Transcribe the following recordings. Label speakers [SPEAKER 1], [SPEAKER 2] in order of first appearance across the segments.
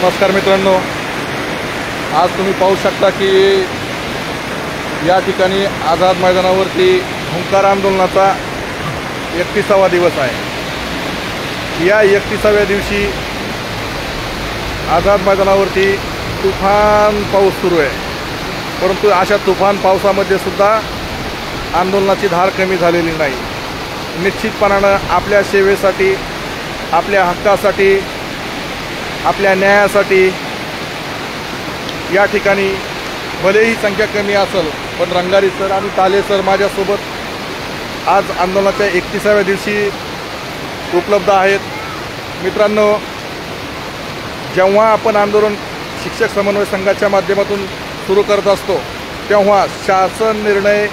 [SPEAKER 1] नमस्कार मित्रांनो, आज तुम्ही पाहू शकता की या ठिकाणी आझाद मैदानावरती हुंकार आंदोलनाचा 31वा दिवस आहे। या 31व्या दिवशी आझाद मैदानावरती तुफान पाऊस सुरू आहे, परंतु अशा तुफान पावसामध्ये सुद्धा आंदोलनाची धार कमी झालेली नाही। निश्चितपणानं आपल्या सेवेसाठी, आपल्या हक्कासाठी, आपल्या न्यायासाठी या ठिकाणी भलेही संख्या कमी असेल, पण रंगारी सर आणि ताले सर माझ्यासोबत आज आंदोलनाच्या 31व्या दिवशी उपलब्ध आहेत। मित्रांनो, जेव्हा आपण आंदोलन शिक्षक समन्वय संघाच्या माध्यमातून सुरू करत असतो, तेव्हा शासन निर्णय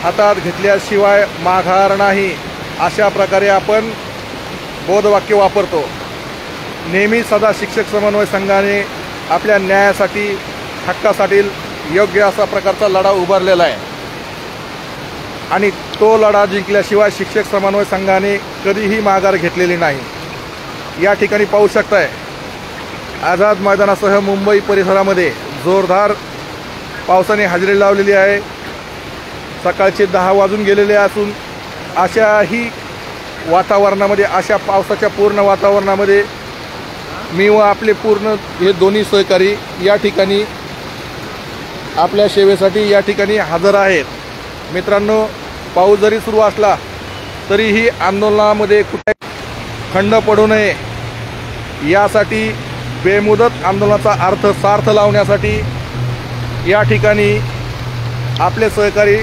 [SPEAKER 1] हातात घेतल्याशिवाय माघार नाही, अशा प्रकारे आपण बोधवाक्य वापरतो। नेहमी सदा शिक्षक समन्वय संघाने आपल्या न्यायासाठी, हक्कासाठी योग्य असा प्रकारचा लढा उभारलेला आहे आणि तो लढा जिंकल्याशिवाय शिक्षक समन्वय संघाने कधीही माघार घेतलेली नाही। या ठिकाणी पाहू शकताय, आझाद मैदानासह मुंबई परिसरामध्ये जोरदार पावसाने हजेरी लावलेली आहे। सकाळचे 10 वाजून गेलेले असून अशाही वातावरणामध्ये, अशा पावसाच्या पूर्ण वातावरणामध्ये मी व आपले पूर्ण हे दोन्ही सहकारी या ठिकाणी आपल्या सेवेसाठी या ठिकाणी हजर आहेत। मित्रांनो, पाऊस जरी सुरू असला तरीही आंदोलनामध्ये कुठे खंड पडू नये, यासाठी बेमुदत आंदोलनाचा अर्थ सार्थ लावण्यासाठी या ठिकाणी आपले सहकारी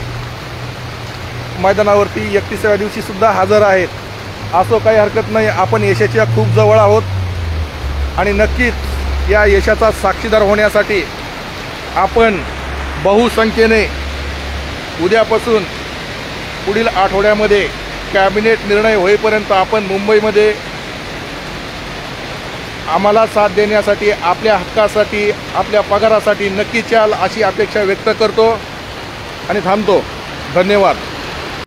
[SPEAKER 1] मैदानावरती 31व्या दिवशी सुद्धा हजर आहेत। असो काही हरकत नाही, आपण यशाच्या खूप जवळ आहोत आणि नक्कीच या यशाचा साक्षीदार होण्यासाठी आपण बहुसंख्येने उद्यापासून पुढील आठवड्यामध्ये कॅबिनेट निर्णय होईपर्यंत आपण मुंबईमध्ये आम्हाला साथ देण्यासाठी, आपल्या हक्कासाठी, आपल्या पगारासाठी नक्कीच याल अशी अपेक्षा व्यक्त करतो आणि थांबतो। धन्यवाद।